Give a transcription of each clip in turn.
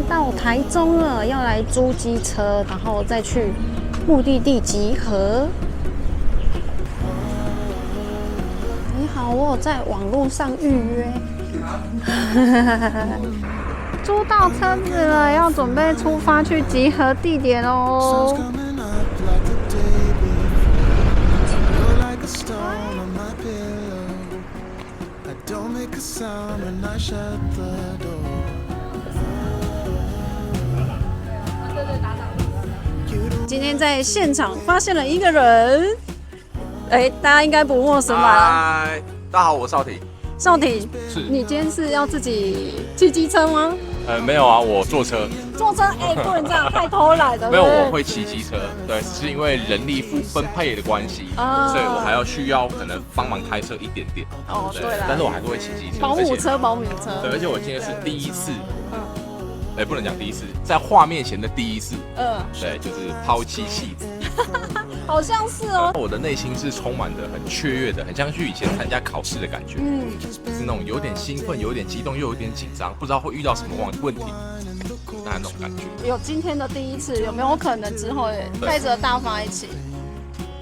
在到台中了，要来租机车，然后再去目的地集合。你好，我有在网络上预约。租到车子了，要准备出发去集合地点哦。今天在现场发现了一个人，大家应该不陌生吧？嗨，大家好，我是少廷。少廷，是你今天是要自己骑机车吗？没有啊，我坐车。坐车，不能这样，太偷懒了。没有，我会骑机车，对，只是因为人力分配的关系，所以我还需要可能帮忙开车一点点。哦，对了，但是我还是会骑机车。保姆车。对，而且我今天是第一次，不能讲第一次，在画面前的第一次。对，就是抛弃戏子。好像是哦。我的内心是充满着很雀跃的，很像去以前参加考试的感觉。就是那种有点兴奋，有点激动，又有点紧张，不知道会遇到什么问题。那种感觉。有今天的第一次，有没有可能之后也带着大发一起？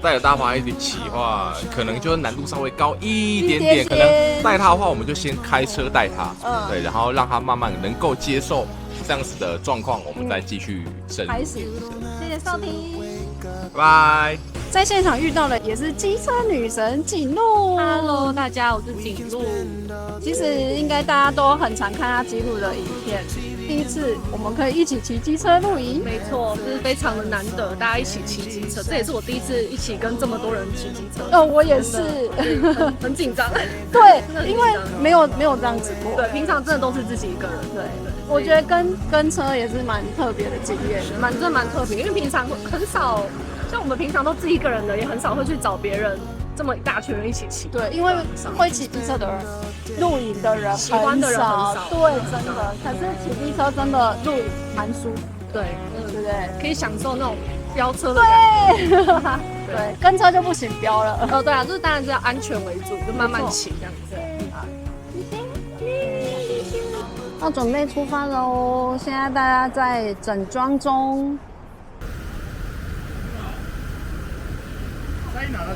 带着大发一起的话，可能就难度稍微高一点点。可能带他的话，我们就先开车带他，对，然后让他慢慢能够接受这样子的状况，我们再继续深入。开始，谢谢少廷，拜拜。在现场遇到的也是机车女神景露。Hello， 大家，我是景露。其实应该大家都很常看她记录的影片。第一次我们可以一起骑机车露营，没错，这是非常的难得，大家一起骑机车，这也是我第一次一起跟这么多人骑机车。我也是，很紧张。对，因为没有这样子过。对，平常真的都是自己一个人。对，我觉得跟车也是蛮特别的经验，真的蛮特别，因为平常很少，像我们平常都自己一个人的，也很少会去找别人。这么一大群人一起骑，对，因为会骑机车的人、露营的人喜欢的人很少，对，真的。可是骑机车真的露营蛮舒服，对，对不对？可以享受那种飙车的感觉。对，跟车就不行飙了。对啊，就是当然是要安全为主，就慢慢骑这样子。要准备出发喽！现在大家在整装中。在哪了？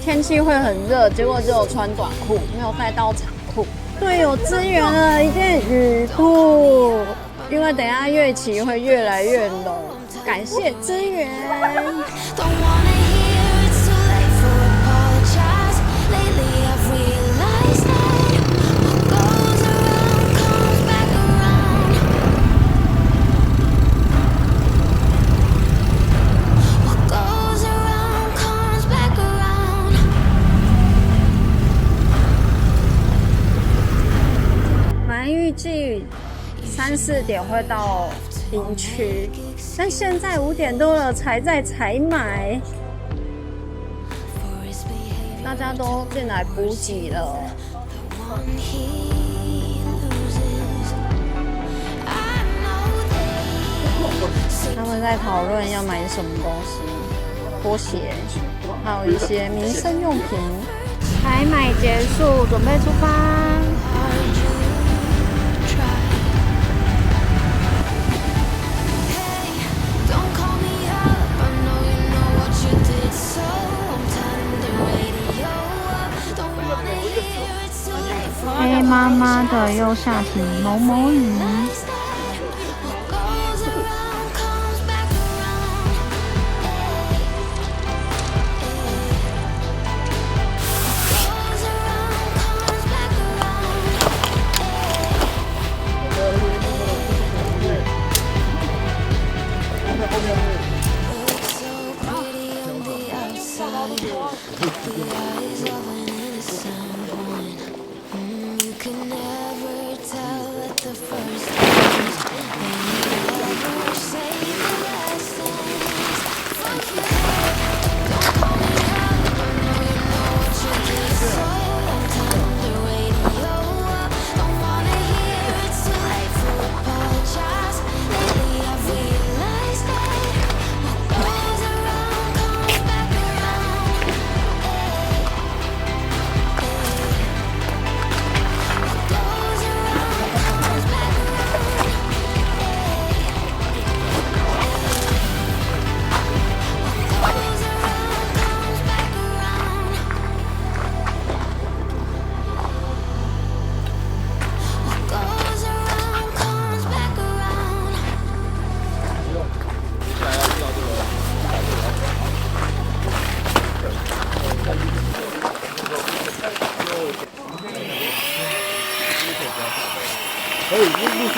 天气会很热，结果只有穿短裤，没有带到长裤。队友支援了一件雨裤，因为等一下越骑会越来越冷，感谢支援。预计3、4点会到营区，但现在5点多了才在采买，大家都进来补给了。他们在讨论要买什么东西，拖鞋，还有一些民生用品。采买结束，准备出发。黑妈妈的右下体某某鱼。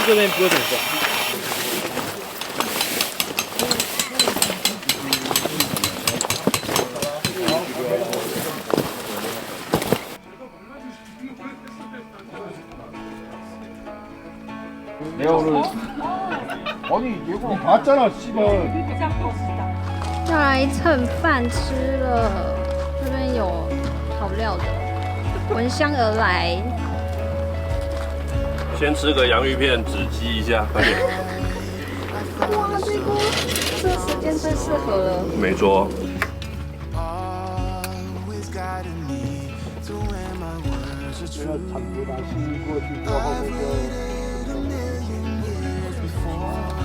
这边不会很重。没有了。아니 이거 봤잖아 씨발。要来蹭饭吃了，这边有好料的，闻香而来。先吃个洋芋片，止饥一下，快点。哇，这个时间最适合了。没错。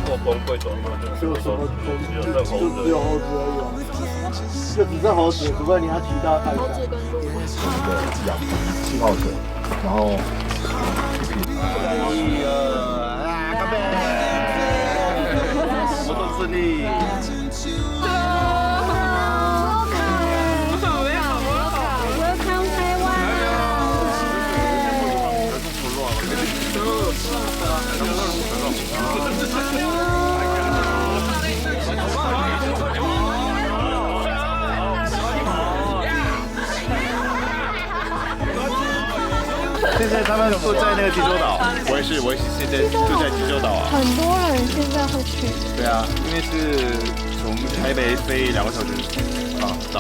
做崩溃走以后就只剩猴子，只有猴子而已哦，就只剩猴子，除非你要骑到大山。养气泡水，然后干杯！活动顺利。现在他们都在那个济州岛，我也是现在就在济州岛啊。很多人现在会去。对啊，因为是从台北飞2个小时到。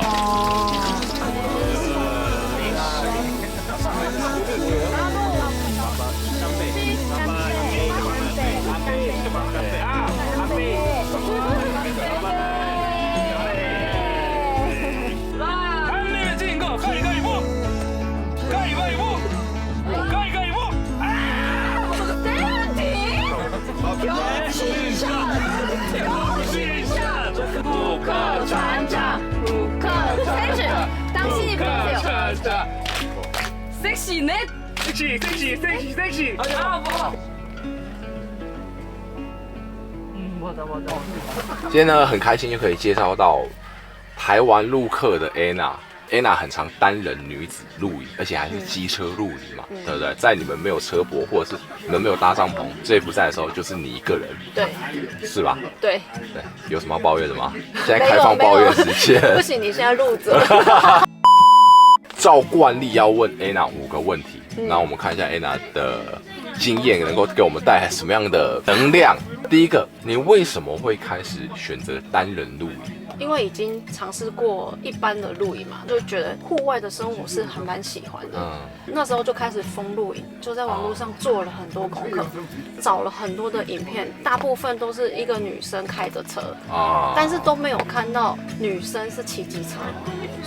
虎克船长，虎克开始，当心你不要 sexy 呢 ？sexy。啊不。今天呢，很开心就可以介绍到台湾陆客的 Anna。Anna 很常单人女子露营，而且还是机车露营嘛，对不对？在你们没有车泊或者是你们没有搭帐篷，这不在的时候，就是你一个人，对，是吧？对，有什么要抱怨的吗？现在开放抱怨时间。不行，你现在录着。照惯例要问 Anna 5个问题，那我们看一下 Anna 的经验能够给我们带来什么样的能量。第一个，你为什么会开始选择单人露营？因为已经尝试过一般的露营嘛，就觉得户外的生活是还蛮喜欢的。那时候就开始疯露营，就在网络上做了很多功课，找了很多的影片，大部分都是一个女生开着车，但是都没有看到女生是骑机车，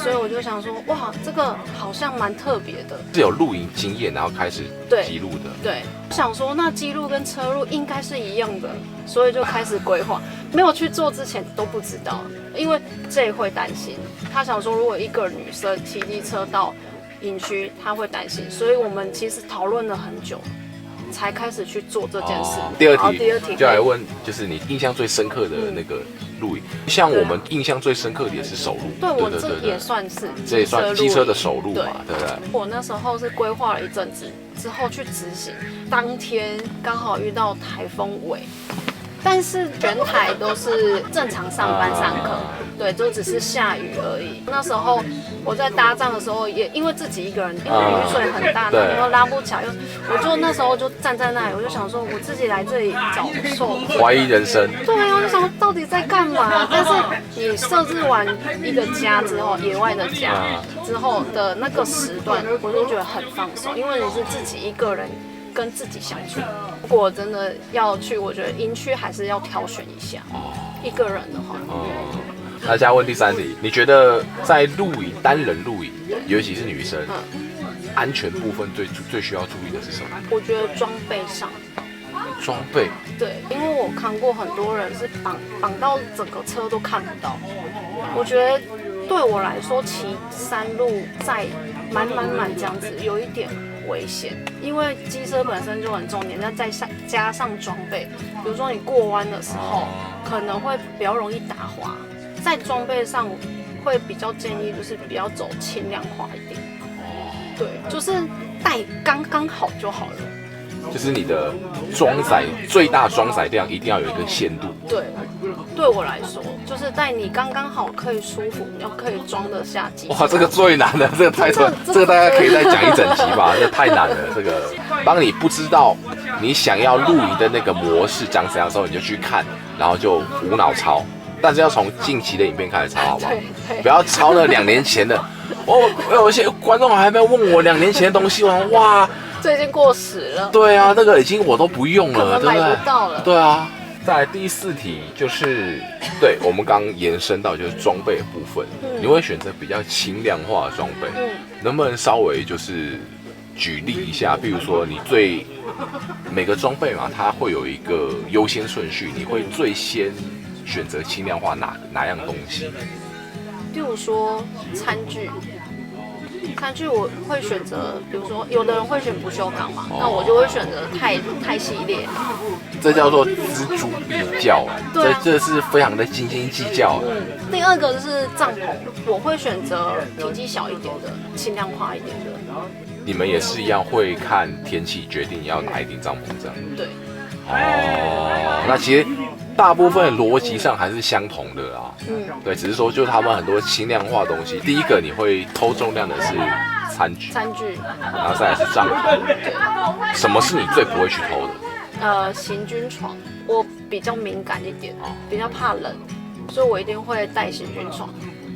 所以我就想说，哇，这个好像蛮特别的。是有露营经验，然后开始记录的。对，想说那记录跟车路应该是一样的，所以就开始规划。没有去做之前都不知道，因为这会担心。他想说，如果一个女生骑机车到营区，她会担心，所以我们其实讨论了很久，才开始去做这件事。第二题就来问，就是你印象最深刻的那个露营，像我们印象最深刻的也是首露。对，我这也算是，这也算机车的首露嘛，对不对？我那时候是规划了一阵子之后去执行，当天刚好遇到台风尾。但是全台都是正常上班上课，对，就只是下雨而已。那时候我在搭帐的时候，也因为自己一个人，因为雨水很大，然后又拉不起来，我就那时候就站在那里，我就想说，我自己来这里找错，怀疑人生。对啊，我就想到底在干嘛？但是你设置完一个家之后，野外的家之后的那个时段，我就觉得很放松，因为你是自己一个人。跟自己相处，如果真的要去，我觉得营区还是要挑选一下。一个人的话，大家问第3题，你觉得在露营单人露营，尤其是女生，安全部分最需要注意的是什么？我觉得装备上。装备？对，因为我看过很多人是绑到整个车都看不到。我觉得对我来说，骑山路在满这样子，有一点危险，因为机车本身就很重，你再加上装备，比如说你过弯的时候可能会比较容易打滑，在装备上会比较建议就是比较走轻量化一点，对，就是带刚刚好就好了，就是你的装载最大装载量一定要有一个限度。对，对我来说，就是在你刚刚好可以舒服，要可以装得下机。哇，这个最难的，这个太这个大家可以再讲一整集吧，这太难了。这个当你不知道你想要露营的那个模式长怎样的时候，你就去看，然后就无脑抄。但是要从近期的影片开始抄，好不好？不要抄那2年前的。有一些观众还没有问我2年前的东西，我说哇，这已经过时了。对啊，那个已经我都不用了，对不对？买不到了。对啊。再来第4题就是，对我们刚延伸到就是装备的部分，你会选择比较轻量化的装备，能不能稍微就是举例一下？比如说你每个装备嘛，它会有一个优先顺序，你会最先选择轻量化哪样东西？例如说餐具我会选择，比如说有的人会选不锈钢嘛，那我就会选择钛系列。这叫做锱铢必较，这是非常的斤斤计较。第二个是帐篷，我会选择体积小一点的，轻量化一点的。你们也是一样会看天气决定要哪一顶帐篷这样？对。那其实大部分逻辑上还是相同的啊。对，只是说就是他们很多轻量化的东西，第一个你会偷重量的是餐具，然后再来是帐篷。对。什么是你最不会去偷的？行军床，我比较敏感一点，比较怕冷，所以我一定会带行军床。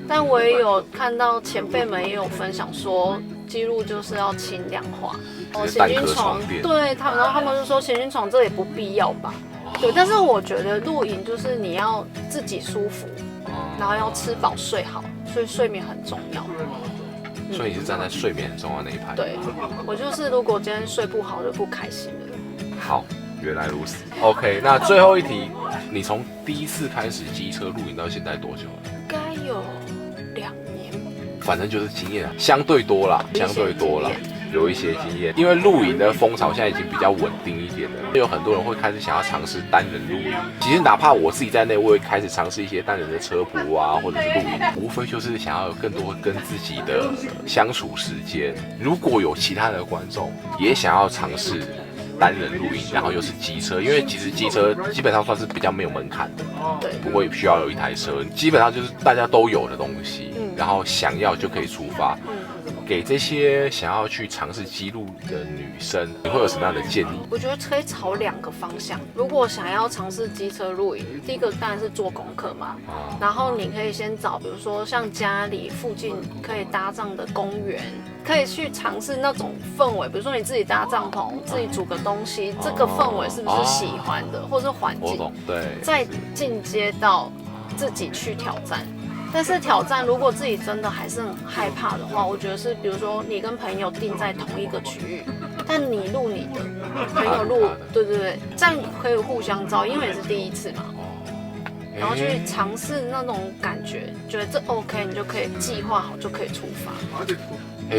但我也有看到前辈们也有分享说，记录就是要轻量化。行军床，对然后他们就说行军床这也不必要吧。对，但是我觉得露营就是你要自己舒服，然后要吃饱睡好，所以睡眠很重要。所以你是站在睡眠很重要那一派。对，我就是如果今天睡不好就不开心了。好，原来如此。OK， 那最后一题，你从第一次开始机车露营到现在多久了？该有2年。反正就是经验相对多啦，有一些经验。因为露营的风潮现在已经比较稳定一点了，有很多人会开始想要尝试单人露营。其实哪怕我自己在内，我也开始尝试一些单人的车泊啊，或者是露营，无非就是想要有更多跟自己的相处时间。如果有其他的观众也想要尝试单人露营，然后又是机车，因为其实机车基本上算是比较没有门槛的，对，不会需要有一台车，基本上就是大家都有的东西，然后想要就可以出发。给这些想要去尝试机路的女生，你会有什么样的建议？我觉得可以朝2个方向。如果想要尝试机车露营，第一个当然是做功课嘛，然后你可以先找，比如说像家里附近可以搭帐的公园，可以去尝试那种氛围，比如说你自己搭帐篷，自己煮个东西，这个氛围是不是喜欢的，或是环境？我懂，对。再进阶到自己去挑战。但是挑战，如果自己真的还是很害怕的话，我觉得是，比如说你跟朋友定在同一个区域，但你录你的，朋友录，对，这样可以互相照，因为也是第一次嘛，然后去尝试那种感觉，觉得这 OK， 你就可以计划好，就可以出发。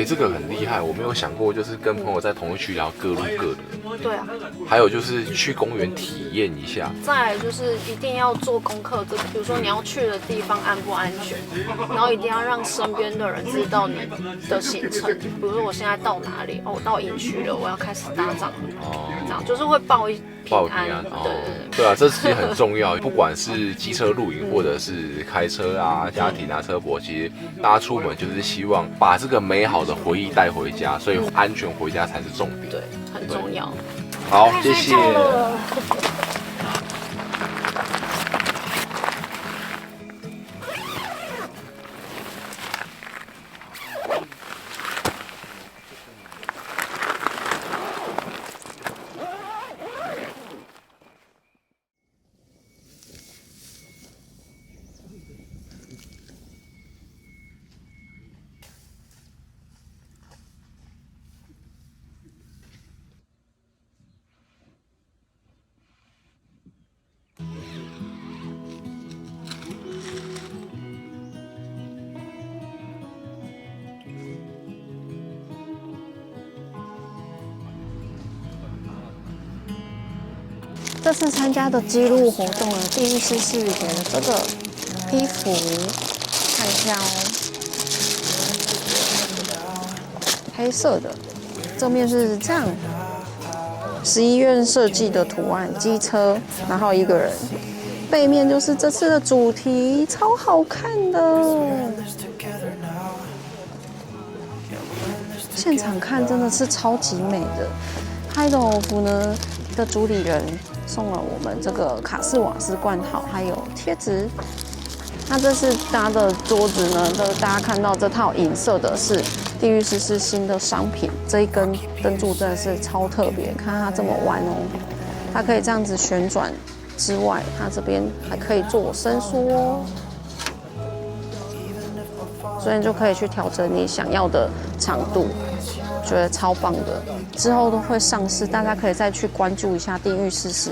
这个很厉害，我没有想过，就是跟朋友在同一区，然后各录各的。对啊。还有就是去公园体验一下。再来就是一定要做功课，比如说你要去的地方安不安全，然后一定要让身边的人知道你的行程。比如说我现在到哪里，我到营区了，我要开始搭帐了，这样就是会报平安。对啊，这其实很重要。不管是机车露营，或者是开车啊、家庭啊、车泊，其实大家出门就是希望把这个美好的回忆带回家，所以安全回家才是重点。对，很重要。好，谢谢。这次参加的记录活动呢，第一次是给了这个衣服，看一下哦，黑色的，正面是这样， 11院设计的图案，机车，然后一个人，背面就是这次的主题，超好看的。现场看真的是超级美的。海德欧夫呢的主理人送了我们这个卡士瓦斯罐头，还有贴纸。那这次搭的桌子呢，大家看到这套银色的是地狱诗诗新的商品，这一根灯柱真的是超特别，看它这么弯哦，它可以这样子旋转之外，它这边还可以做伸缩哦，所以就可以去调整你想要的长度，觉得超棒的。之后都会上市，大家可以再去关注一下地狱诗诗。